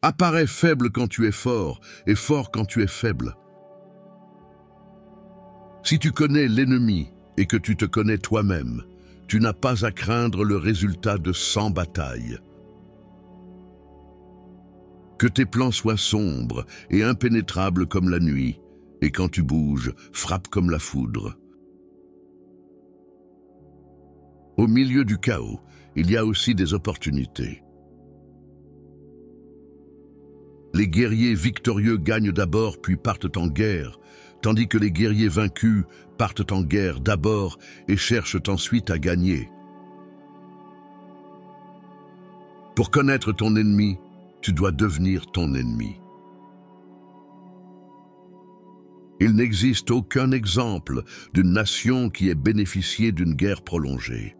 Apparais faible quand tu es fort et fort quand tu es faible. Si tu connais l'ennemi et que tu te connais toi-même, tu n'as pas à craindre le résultat de 100 batailles. Que tes plans soient sombres et impénétrables comme la nuit, et quand tu bouges, frappe comme la foudre. Au milieu du chaos, il y a aussi des opportunités. Les guerriers victorieux gagnent d'abord puis partent en guerre, tandis que les guerriers vaincus partent en guerre d'abord et cherchent ensuite à gagner. Pour connaître ton ennemi, tu dois devenir ton ennemi. Il n'existe aucun exemple d'une nation qui ait bénéficié d'une guerre prolongée.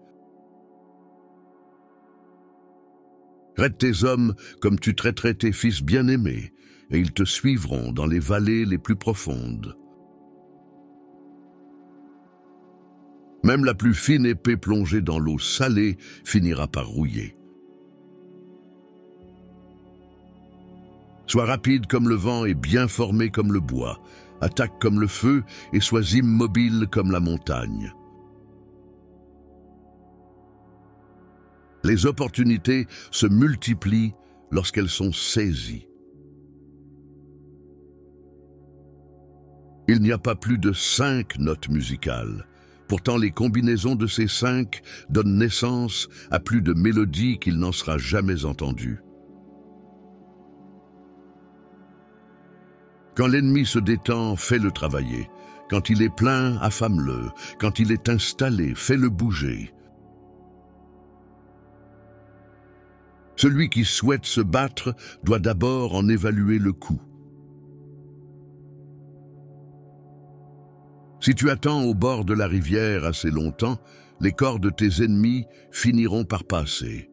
Traite tes hommes comme tu traiterais tes fils bien-aimés, et ils te suivront dans les vallées les plus profondes. Même la plus fine épée plongée dans l'eau salée finira par rouiller. Sois rapide comme le vent et bien formé comme le bois. Attaque comme le feu et sois immobile comme la montagne. Les opportunités se multiplient lorsqu'elles sont saisies. Il n'y a pas plus de 5 notes musicales. Pourtant, les combinaisons de ces 5 donnent naissance à plus de mélodies qu'il n'en sera jamais entendues. Quand l'ennemi se détend, fais-le travailler. Quand il est plein, affame-le. Quand il est installé, fais-le bouger. Celui qui souhaite se battre doit d'abord en évaluer le coût. Si tu attends au bord de la rivière assez longtemps, les corps de tes ennemis finiront par passer.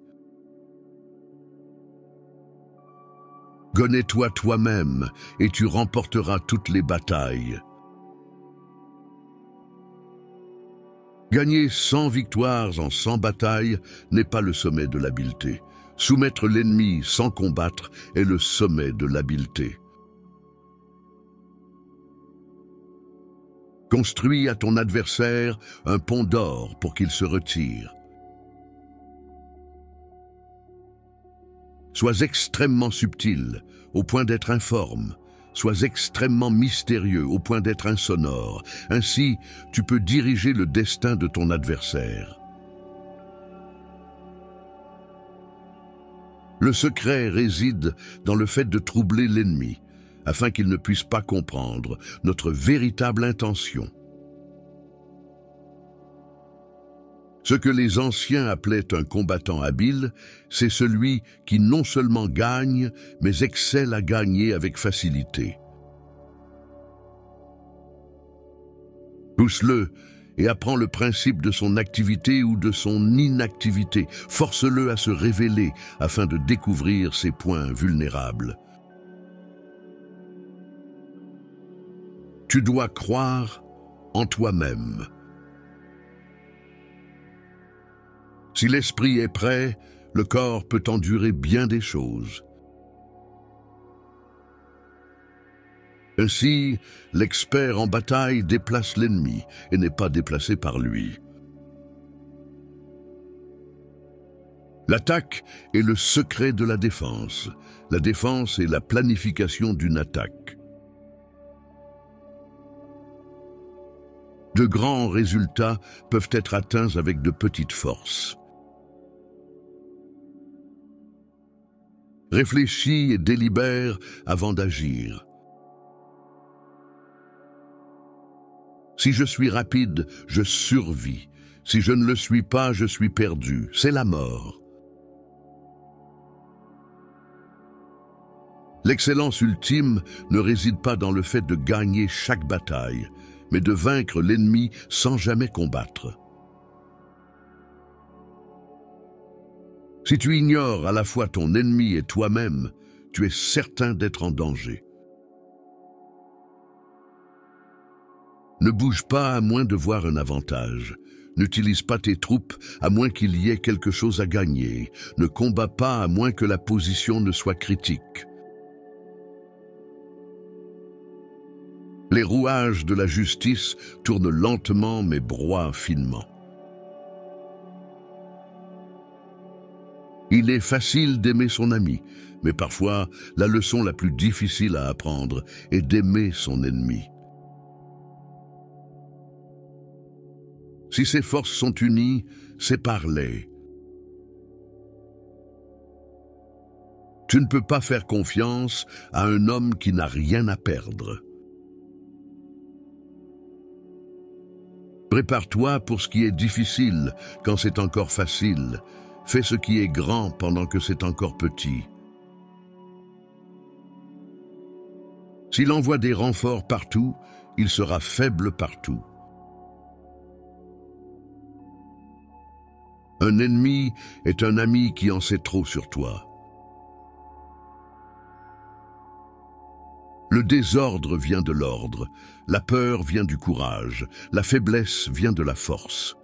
Connais-toi toi-même et tu remporteras toutes les batailles. Gagner 100 victoires en 100 batailles n'est pas le sommet de l'habileté. Soumettre l'ennemi sans combattre est le sommet de l'habileté. Construis à ton adversaire un pont d'or pour qu'il se retire. Sois extrêmement subtil, au point d'être informe. Sois extrêmement mystérieux, au point d'être insonore. Ainsi, tu peux diriger le destin de ton adversaire. Le secret réside dans le fait de troubler l'ennemi, afin qu'il ne puisse pas comprendre notre véritable intention. Ce que les anciens appelaient un combattant habile, c'est celui qui non seulement gagne, mais excelle à gagner avec facilité. Pousse-le et apprends le principe de son activité ou de son inactivité. Force-le à se révéler afin de découvrir ses points vulnérables. Tu dois croire en toi-même. Si l'esprit est prêt, le corps peut endurer bien des choses. Ainsi, l'expert en bataille déplace l'ennemi et n'est pas déplacé par lui. L'attaque est le secret de la défense. La défense est la planification d'une attaque. De grands résultats peuvent être atteints avec de petites forces. Réfléchis et délibère avant d'agir. Si je suis rapide, je survis. Si je ne le suis pas, je suis perdu. C'est la mort. L'excellence ultime ne réside pas dans le fait de gagner chaque bataille, mais de vaincre l'ennemi sans jamais combattre. Si tu ignores à la fois ton ennemi et toi-même, tu es certain d'être en danger. Ne bouge pas à moins de voir un avantage. N'utilise pas tes troupes à moins qu'il y ait quelque chose à gagner. Ne combats pas à moins que la position ne soit critique. Les rouages de la justice tournent lentement mais broient finement. Il est facile d'aimer son ami, mais parfois la leçon la plus difficile à apprendre est d'aimer son ennemi. Si ses forces sont unies, sépare-les. Tu ne peux pas faire confiance à un homme qui n'a rien à perdre. Prépare-toi pour ce qui est difficile quand c'est encore facile. Fais ce qui est grand pendant que c'est encore petit. S'il envoie des renforts partout, il sera faible partout. Un ennemi est un ami qui en sait trop sur toi. Le désordre vient de l'ordre, la peur vient du courage, la faiblesse vient de la force.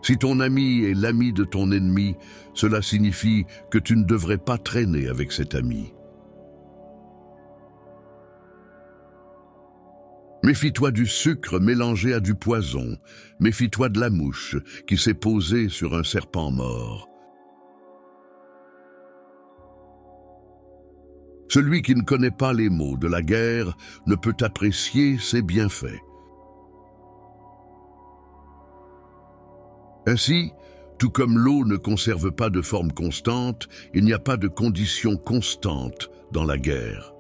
Si ton ami est l'ami de ton ennemi, cela signifie que tu ne devrais pas traîner avec cet ami. Méfie-toi du sucre mélangé à du poison, méfie-toi de la mouche qui s'est posée sur un serpent mort. Celui qui ne connaît pas les maux de la guerre ne peut apprécier ses bienfaits. Ainsi, tout comme l'eau ne conserve pas de forme constante, il n'y a pas de conditions constantes dans la guerre.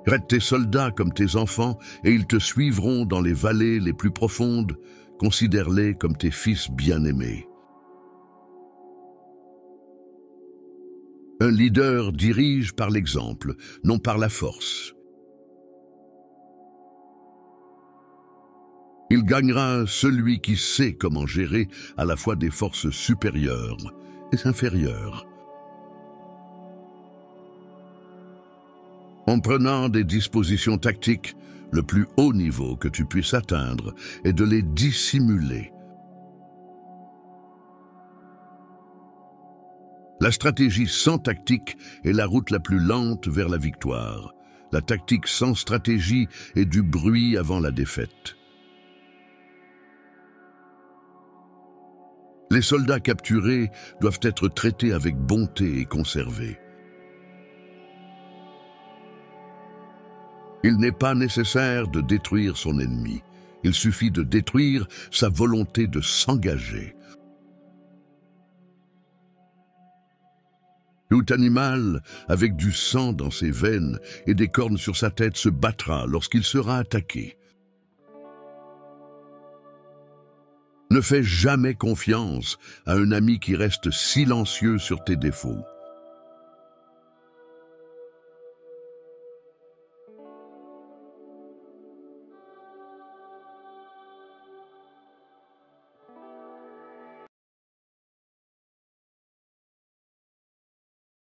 Traite tes soldats comme tes enfants et ils te suivront dans les vallées les plus profondes. Considère-les comme tes fils bien-aimés. Un leader dirige par l'exemple, non par la force. Il gagnera celui qui sait comment gérer à la fois des forces supérieures et inférieures. En prenant des dispositions tactiques, le plus haut niveau que tu puisses atteindre est de les dissimuler. La stratégie sans tactique est la route la plus lente vers la victoire. La tactique sans stratégie est du bruit avant la défaite. Les soldats capturés doivent être traités avec bonté et conservés. Il n'est pas nécessaire de détruire son ennemi. Il suffit de détruire sa volonté de s'engager. Tout animal, avec du sang dans ses veines et des cornes sur sa tête, se battra lorsqu'il sera attaqué. Ne fais jamais confiance à un ami qui reste silencieux sur tes défauts.